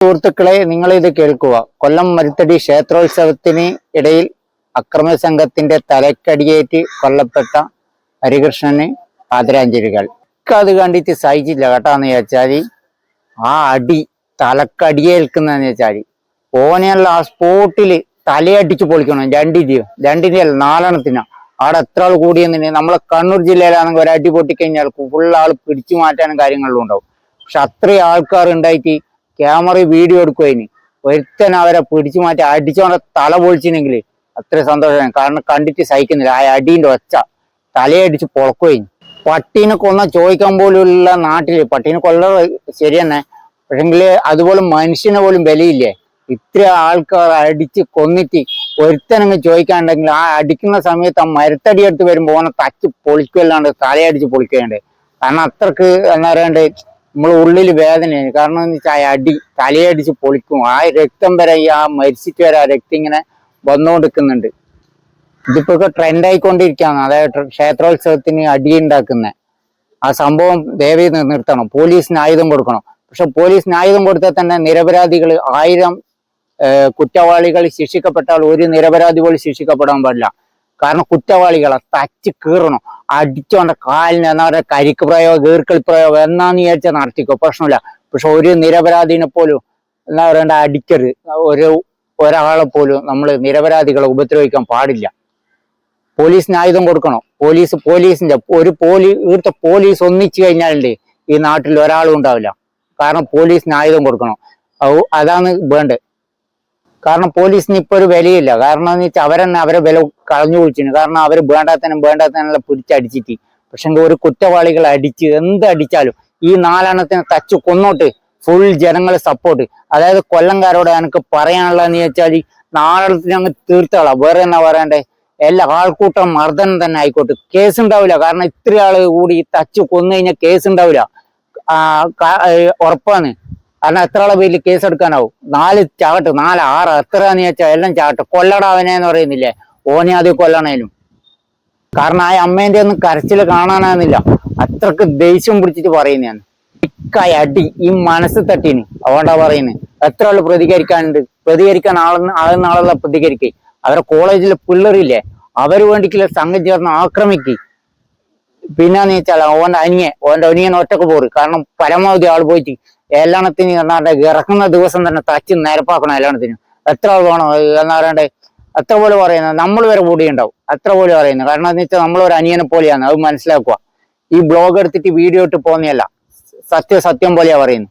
സുഹൃത്തുക്കളെ, നിങ്ങൾ ഇത് കേൾക്കുക. കൊല്ലം മരുത്തടി ക്ഷേത്രോത്സവത്തിന് ഇടയിൽ അക്രമ സംഘത്തിന്റെ തലക്കടിയേറ്റ് കൊല്ലപ്പെട്ട ഹരികൃഷ്ണന് ആദരാഞ്ജലികൾ. അത് കണ്ടിട്ട് സഹിച്ചില്ല കേട്ടാന്ന് വെച്ചാൽ ആ അടി തലക്കടിയേൽക്കുന്നതെന്ന് വെച്ചാൽ ഓനെയുള്ള ആ സ്പോട്ടില് തലയടിച്ച് പൊളിക്കണം. രണ്ടിന്റെ അല്ല 4 അവിടെ എത്ര ആൾ കൂടിയെന്നുണ്ടെങ്കിൽ നമ്മളെ കണ്ണൂർ ജില്ലയിലാണെങ്കിൽ ഒരു അടി പൊട്ടിക്കഴിഞ്ഞാൽ ഫുൾ ആൾ പിടിച്ചു മാറ്റാനും കാര്യങ്ങളിലും ഉണ്ടാവും. പക്ഷെ അത്രയും ആൾക്കാർ ഉണ്ടായിട്ട് ക്യാമറ വീഡിയോ എടുക്കുവതിന് ഒരുത്തൻ അവരെ പിടിച്ചു മാറ്റി അടിച്ചോടെ തല പൊളിച്ചിനെങ്കിൽ അത്രയും സന്തോഷമാണ്. കാരണം കണ്ടിട്ട് സഹിക്കുന്നില്ല ആ അടീന്റെ ഒച്ച. തലയടിച്ച് പൊളക്കുകയും പട്ടീനെ കൊന്ന ചോദിക്കാൻ പോലുള്ള നാട്ടില് പട്ടീനെ കൊല്ല ശരി തന്നെ, പക്ഷെങ്കിൽ അതുപോലെ മനുഷ്യനെ പോലും വിലയില്ലേ. ഇത്ര ആൾക്കാർ അടിച്ച് കൊന്നിട്ട് ഒരുത്തനങ്ങ് ചോദിക്കാണ്ടെങ്കിൽ ആ അടിക്കുന്ന സമയത്ത് ആ മരത്തടി എടുത്ത് വരുമ്പോൾ ഓനെ തച്ച് പൊളിക്കുകയല്ലാണ്ട് തലയടിച്ച് പൊളിക്കുകയുണ്ട്. കാരണം അത്രക്ക് എന്താ പറയണ്ടേ, നമ്മളെ ഉള്ളിൽ വേദനയാണ്. കാരണം എന്ന് വെച്ചാൽ ആ അടി തലയടിച്ച് പൊളിക്കും. ആ രക്തം വരെ ആ മരിച്ചിട്ട് വരെ ആ രക്തം ഇങ്ങനെ വന്നുകൊണ്ടിരിക്കുന്നുണ്ട്. ഇതിപ്പോ ട്രെൻഡ് ആയിക്കൊണ്ടിരിക്കുകയാണ്. അതായത് ക്ഷേത്രോത്സവത്തിന് അടിയുണ്ടാക്കുന്ന ആ സംഭവം ദയവേത് നിർത്തണം. പോലീസിന് ആയുധം കൊടുക്കണം. പക്ഷെ പോലീസിന് ആയുധം കൊടുത്താൽ തന്നെ നിരപരാധികൾ 1000 കുറ്റവാളികൾ ശിക്ഷിക്കപ്പെട്ടാൽ ഒരു നിരപരാധി പോലും ശിക്ഷിക്കപ്പെടാൻ പാടില്ല. കാരണം കുറ്റവാളികളെ തച്ച് കീറണം. അടിച്ചോണ്ട കാലിന് എന്താ പറയുക, കരിക്ക് പ്രയോഗം, ഈർക്കളി പ്രയോഗം എന്നാന്ന് വിചാരിച്ചാൽ നടത്തിക്കോ, പ്രശ്നമില്ല. പക്ഷെ ഒരു നിരപരാധിനെ പോലും എന്താ പറയണ്ട അടിക്കരുത്. ഒരാളെ പോലും നമ്മൾ നിരപരാധികളെ ഉപദ്രവിക്കാൻ പാടില്ല. പോലീസിന് ആയുധം കൊടുക്കണം. പോലീസിന്റെ ഇവിടുത്തെ പോലീസ് ഒന്നിച്ചു കഴിഞ്ഞാലുണ്ട് ഈ നാട്ടിൽ ഒരാളും ഉണ്ടാവില്ല. കാരണം പോലീസിന് ആയുധം കൊടുക്കണം. അതാണ് വേണ്ടത്. കാരണം പോലീസിന് ഇപ്പൊ ഒരു വിലയില്ല. കാരണം എന്ന് വെച്ചാൽ അവരെന്നെ അവരെ വില കളഞ്ഞു കുളിച്ചിന്. കാരണം അവർ വേണ്ടാത്തനെല്ലാം പിടിച്ചടിച്ചിട്ട്. പക്ഷെ ഒരു കുറ്റവാളികളെ അടിച്ച് എന്തടിച്ചാലും ഈ 4 തച്ച് കൊന്നോട്ട് ഫുൾ ജനങ്ങളെ സപ്പോർട്ട്. അതായത് കൊല്ലംകാരോട് എനിക്ക് പറയാനുള്ളതെന്ന് വെച്ചാൽ 4 അങ്ങ് തീർത്തോളാം. വേറെ എന്നാ പറയണ്ടേ, എല്ലാ ആൾക്കൂട്ടം മർദ്ദനം തന്നെ ആയിക്കോട്ടെ, കേസ് ഉണ്ടാവില്ല. കാരണം ഇത്ര ആള് കൂടി തച്ച് കൊന്നു കഴിഞ്ഞാൽ കേസ് ഉണ്ടാവില്ല, ഉറപ്പാണ്. കാരണം എത്ര ആളെ പേരിൽ കേസ് എടുക്കാനാവും? 4 ചാകട്ടെ, 4, 6 എത്രയാന്ന് വെച്ചാൽ എല്ലാം ചാകട്ടെ. കൊല്ലടാവനെന്ന് പറയുന്നില്ലേ, ഓനെ അത് കൊല്ലണേലും. കാരണം ആ അമ്മേന്റെ ഒന്നും കരച്ചില് കാണാനാകുന്നില്ല. അത്രക്ക് ദേഷ്യം പിടിച്ചിട്ട് പറയുന്നതാണ്. ഇക്കായ അടി ഈ മനസ്സ് തട്ടീന്. അതുകൊണ്ടാ പറയുന്നത്. എത്ര ആള് പ്രതികരിക്കാൻ ആളുന്ന ആളുള്ള പ്രതികരിക്കേ. അവരെ കോളേജിലെ പിള്ളേരില്ലേ, അവര് വേണ്ടിക്കുള്ള സംഘം ചേർന്ന് ആക്രമിക്ക്. പിന്നെന്ന് വെച്ചാൽ ഓന്റെ അനിയൻ ഒറ്റക്ക് പോറ്. കാരണം പരമാവധി ആൾ പോയിട്ട് എല്ലാണത്തിന് എന്നാണ്ട് ഇറക്കുന്ന ദിവസം തന്നെ തച്ച് നിരപ്പാക്കണം. എല്ലാണത്തിന് എത്ര ആൾ വേണം എന്നാ പറയണ്ടേ, എത്ര പോലെ പറയുന്നത്, നമ്മൾ വരെ കൂടി ഉണ്ടാവും. അത്ര പോലെ പറയുന്നത്. കാരണം എന്ന് വെച്ചാൽ നമ്മളൊരു അനിയനെ പോലെയാണ്. അത് മനസ്സിലാക്കുക. ഈ ബ്ലോഗ് എടുത്തിട്ട് വീഡിയോ ഇട്ട് പോകുന്നതല്ല, സത്യം പോലെയാ പറയുന്നത്.